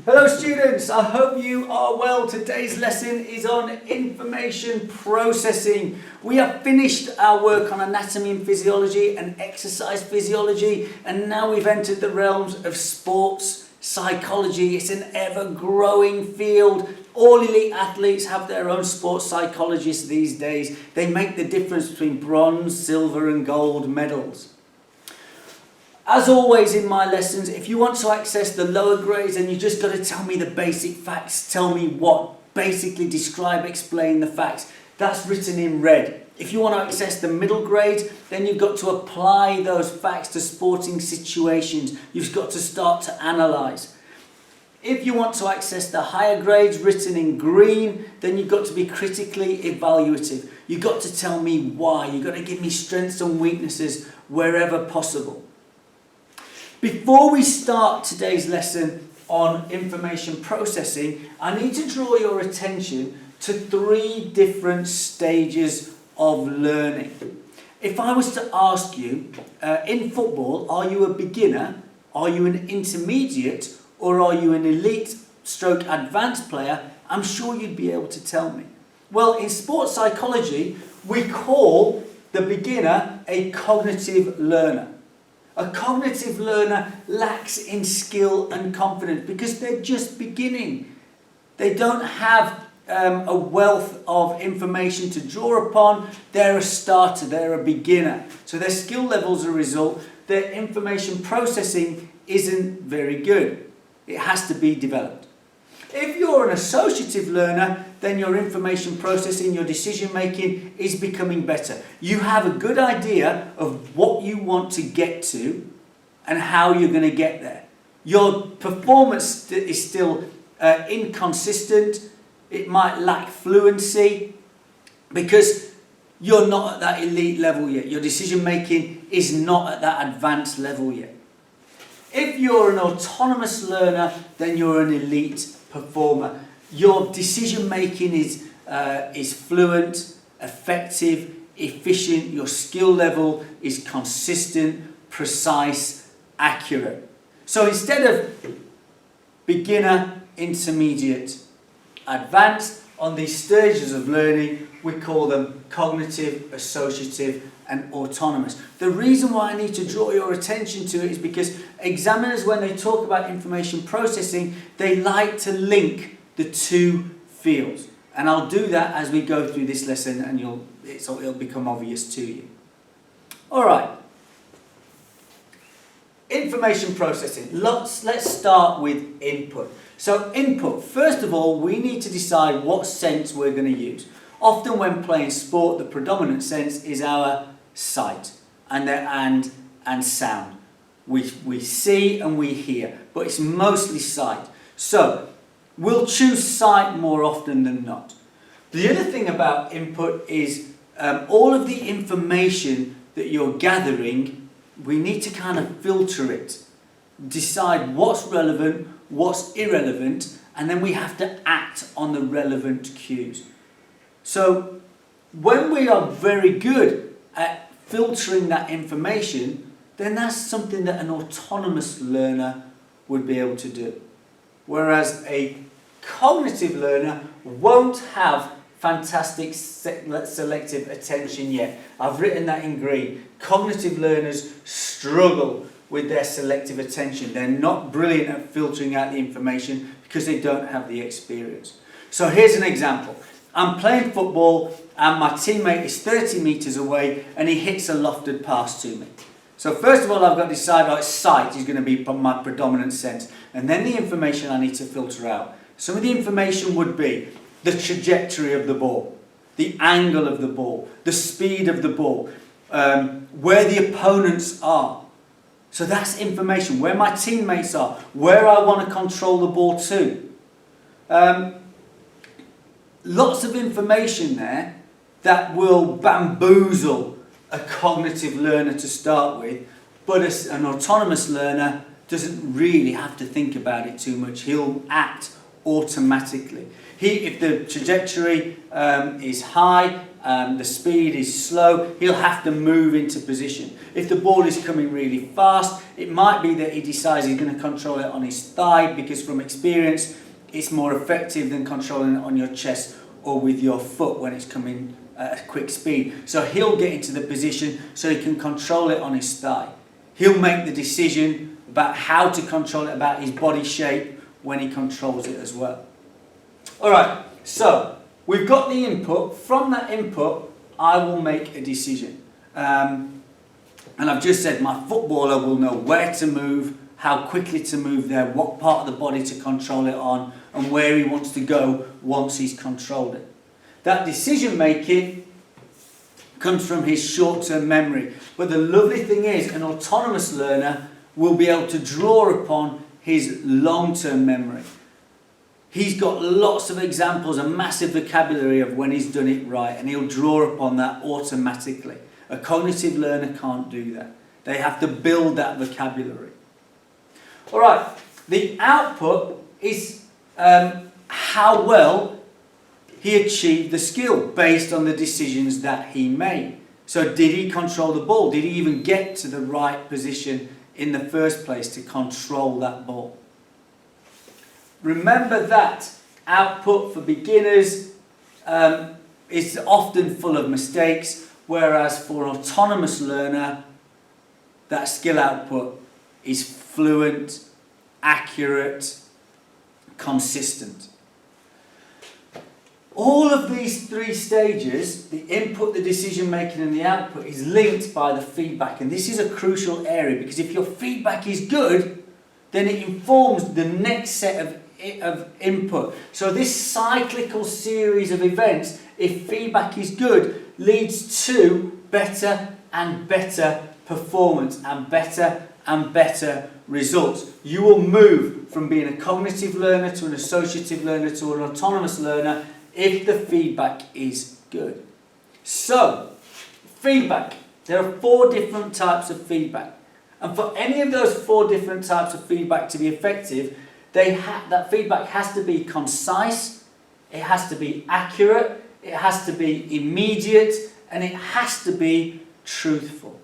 Hello students, I hope you are well. Today's lesson is on information processing. We have finished our work on anatomy and physiology and exercise physiology, and now we've entered the realms of sports psychology. It's an ever-growing field. All elite athletes have their own sports psychologists these days. They make the difference between bronze, silver and gold medals. As always in my lessons, if you want to access the lower grades, then you just got to tell me the basic facts. Tell me what, basically describe, explain the facts. That's written in red. If you want to access the middle grades, then you've got to apply those facts to sporting situations. You've got to start to analyse. If you want to access the higher grades written in green, then you've got to be critically evaluative. You've got to tell me why. You've got to give me strengths and weaknesses wherever possible. Before we start today's lesson on information processing, I need to draw your attention to 3 different stages of learning. If I was to ask you, in football, are you a beginner, are you an intermediate, or are you an elite stroke advanced player, I'm sure you'd be able to tell me. Well, in sports psychology, we call the beginner a cognitive learner. A cognitive learner lacks in skill and confidence because they're just beginning. They don't have a wealth of information to draw upon. They're a starter, they're a beginner. So their skill levels, as a result, their information processing isn't very good. It has to be developed. If you're an associative learner, then your information processing, your decision making is becoming better. You have a good idea of what you want to get to and how you're going to get there. Your performance is still inconsistent. It might lack fluency because you're not at that elite level yet. Your decision making is not at that advanced level yet. If you're an autonomous learner, then you're an elite performer. Your decision making is fluent, effective, efficient. Your skill level is consistent, precise, accurate. So instead of beginner, intermediate, advanced, on these stages of learning, we call them cognitive, associative, and autonomous. The reason why I need to draw your attention to it is because examiners, when they talk about information processing, they like to link the 2 fields. And I'll do that as we go through this lesson, and it'll become obvious to you. All right. Information processing. Let's start with input. So input, first of all, we need to decide what sense we're going to use. Often when playing sport, the predominant sense is our sight and sound. We see and we hear, but it's mostly sight. So we'll choose sight more often than not. The other thing about input is all of the information that you're gathering, we need to kind of filter it, decide what's relevant, what's irrelevant, and then we have to act on the relevant cues. So when we are very good at filtering that information, then that's something that an autonomous learner would be able to do. Whereas a cognitive learner won't have fantastic selective attention yet. I've written that in green. Cognitive learners struggle with their selective attention. They're not brilliant at filtering out the information because they don't have the experience. So here's an example. I'm playing football and my teammate is 30 metres away and he hits a lofted pass to me. So first of all, I've got to decide that sight is going to be my predominant sense. And then the information I need to filter out. Some of the information would be the trajectory of the ball, the angle of the ball, the speed of the ball, where the opponents are. So that's information, where my teammates are, where I want to control the ball to. Lots of information there that will bamboozle a cognitive learner to start with, but an autonomous learner doesn't really have to think about it too much. He'll act automatically. If the trajectory is high the speed is slow, he'll have to move into position. If the ball is coming really fast, it might be that he decides he's going to control it on his thigh, because from experience it's more effective than controlling it on your chest or with your foot when it's coming at a quick speed. So he'll get into the position so he can control it on his thigh. He'll make the decision about how to control it, about his body shape when he controls it as well. Alright, so we've got the input. From that input, I will make a decision. And I've just said my footballer will know where to move, how quickly to move there, what part of the body to control it on, and where he wants to go once he's controlled it. That decision making comes from his short-term memory. But the lovely thing is, an autonomous learner will be able to draw upon his long-term memory. He's got lots of examples, a massive vocabulary of when he's done it right, and he'll draw upon that automatically. A cognitive learner can't do that. They have to build that vocabulary. Alright, the output is how well he achieved the skill based on the decisions that he made. So did he control the ball? Did he even get to the right position in the first place to control that ball? Remember that output for beginners is often full of mistakes, whereas for an autonomous learner, that skill output is fluent, accurate, consistent. All of these three stages, the input, the decision making and the output, is linked by the feedback. And this is a crucial area, because if your feedback is good, then it informs the next set of input. So this cyclical series of events, if feedback is good, leads to better and better performance and better results. You will move from being a cognitive learner to an associative learner to an autonomous learner if the feedback is good. So, feedback. There are 4 different types of feedback. And for any of those 4 different types of feedback to be effective, that feedback has to be concise, it has to be accurate, it has to be immediate, and it has to be truthful.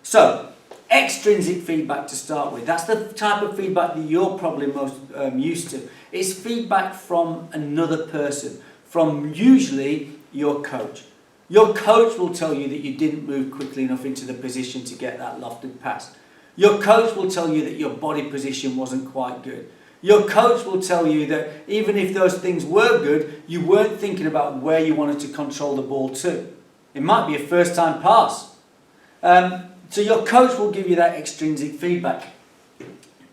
So, extrinsic feedback to start with. That's the type of feedback that you're probably most used to. It's feedback from another person, from usually your coach. Your coach will tell you that you didn't move quickly enough into the position to get that lofted pass. Your coach will tell you that your body position wasn't quite good. Your coach will tell you that even if those things were good, you weren't thinking about where you wanted to control the ball to. It might be a first time pass. So your coach will give you that extrinsic feedback.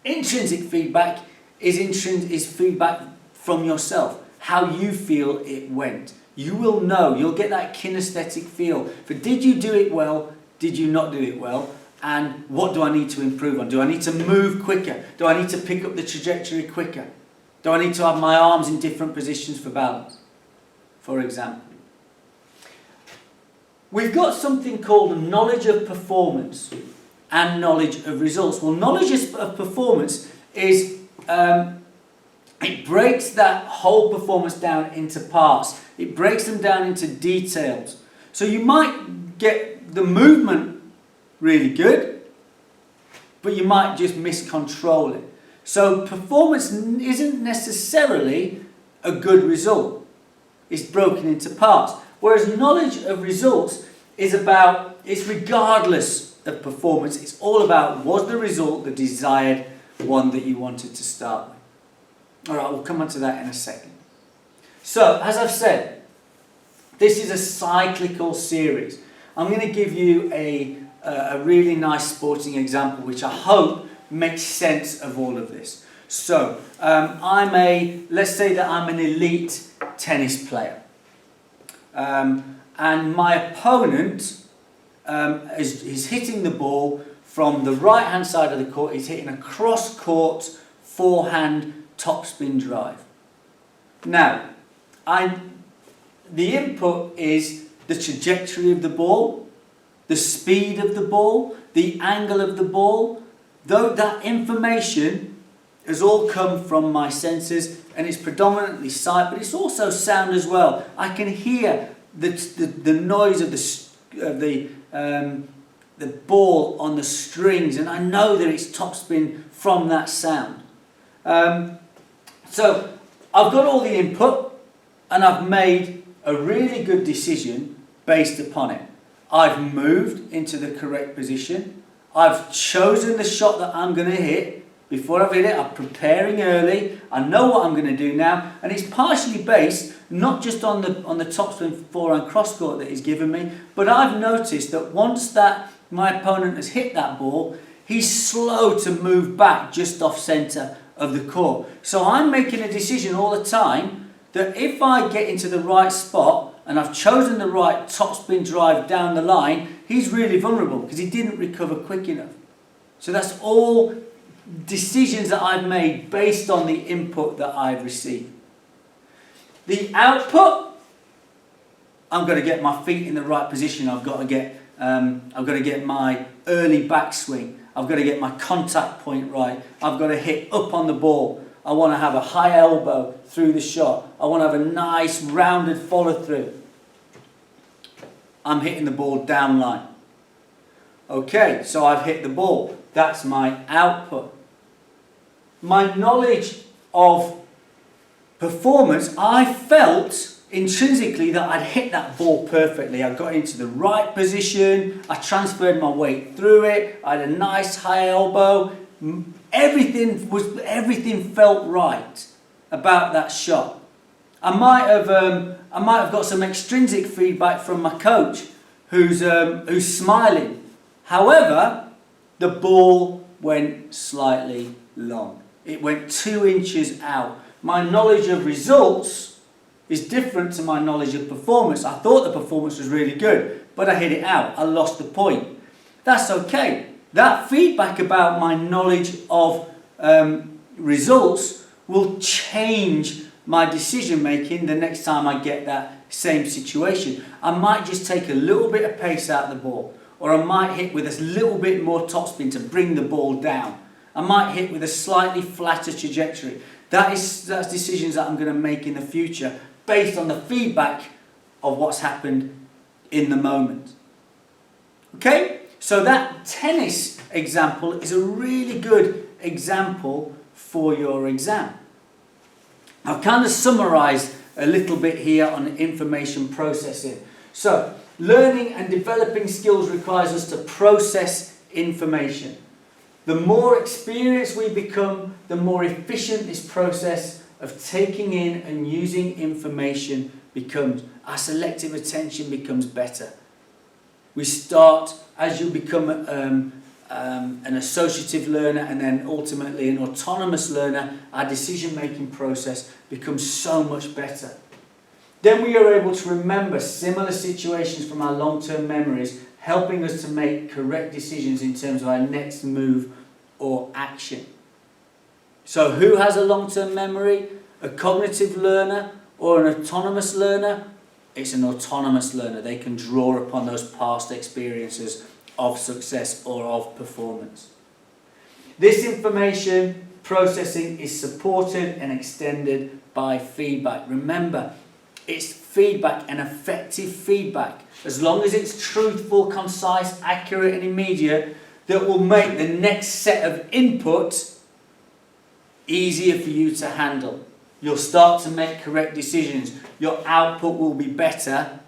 Intrinsic feedback is feedback from yourself, how you feel it went. You will know, you'll get that kinesthetic feel for did you do it well, did you not do it well, and what do I need to improve on? Do I need to move quicker? Do I need to pick up the trajectory quicker? Do I need to have my arms in different positions for balance, for example? We've got something called knowledge of performance and knowledge of results. Well, knowledge of performance is, it breaks that whole performance down into parts. It breaks them down into details. So you might get the movement really good, but you might just miscontrol it. So performance isn't necessarily a good result. It's broken into parts. Whereas knowledge of results is it's regardless of performance. It's all about, was the result the desired one that you wanted to start with? Alright, we'll come on to that in a second. So, as I've said, this is a cyclical series. I'm going to give you a really nice sporting example which I hope makes sense of all of this. So, let's say that I'm an elite tennis player. And my opponent is hitting the ball from the right hand side of the court. He's hitting a cross court forehand topspin drive. Now, the input is the trajectory of the ball, the speed of the ball, the angle of the ball. Though that information has all come from my senses, and it's predominantly sight, but it's also sound as well. I can hear the noise of the ball on the strings, and I know that it's topspin from that sound. So I've got all the input, and I've made a really good decision based upon it. I've moved into the correct position. I've chosen the shot that I'm going to hit. Before I've hit it, I'm preparing early. I know what I'm going to do now, and it's partially based not just on the topspin forehand cross court that he's given me, but I've noticed that once that my opponent has hit that ball, he's slow to move back just off centre of the court. So I'm making a decision all the time that if I get into the right spot and I've chosen the right topspin drive down the line, he's really vulnerable because he didn't recover quick enough. So that's all decisions that I've made based on the input that I've received. The output, I'm going to get my feet in the right position. I've got to get my early backswing. I've got to get my contact point right. I've got to hit up on the ball. I want to have a high elbow through the shot. I want to have a nice rounded follow through. I'm hitting the ball down line. Okay, so I've hit the ball. That's my output. My knowledge of performance, I felt intrinsically that I'd hit that ball perfectly. I got into the right position. I transferred my weight through it. I had a nice high elbow. Everything felt right about that shot. I might have got some extrinsic feedback from my coach, who's smiling. However, the ball went slightly long. It went 2 inches out. My knowledge of results is different to my knowledge of performance. I thought the performance was really good, but I hit it out. I lost the point. That's okay. That feedback about my knowledge of results will change my decision making the next time I get that same situation. I might just take a little bit of pace out of the ball, or I might hit with a little bit more topspin to bring the ball down. I might hit with a slightly flatter trajectory. That's decisions that I'm going to make in the future based on the feedback of what's happened in the moment. Okay? So that tennis example is a really good example for your exam. I've kind of summarised a little bit here on information processing. So, learning and developing skills requires us to process information. The more experienced we become, the more efficient this process of taking in and using information becomes. Our selective attention becomes better. We start, as you become an associative learner and then ultimately an autonomous learner, our decision-making process becomes so much better. Then we are able to remember similar situations from our long-term memories, helping us to make correct decisions in terms of our next move or action. So who has a long-term memory? A cognitive learner or an autonomous learner? It's an autonomous learner. They can draw upon those past experiences of success or of performance. This information processing is supported and extended by feedback. Remember, it's feedback and effective feedback. As long as it's truthful, concise, accurate and immediate, that will make the next set of input easier for you to handle. You'll start to make correct decisions. Your output will be better.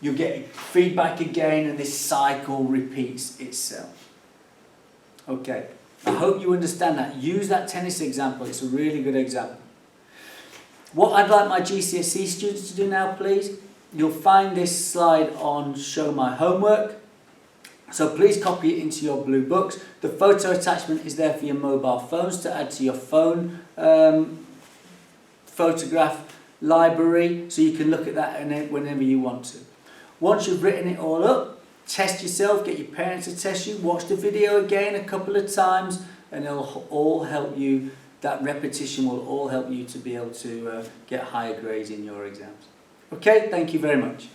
You'll get feedback again and this cycle repeats itself. Okay, I hope you understand that. Use that tennis example. It's a really good example. What I'd like my GCSE students to do now, please, you'll find this slide on Show My Homework. So please copy it into your blue books. The photo attachment is there for your mobile phones to add to your phone photograph library, so you can look at that whenever you want to. Once you've written it all up, test yourself, get your parents to test you, watch the video again a couple of times, and it'll all help you. That repetition will all help you to be able to get higher grades in your exams. Okay, thank you very much.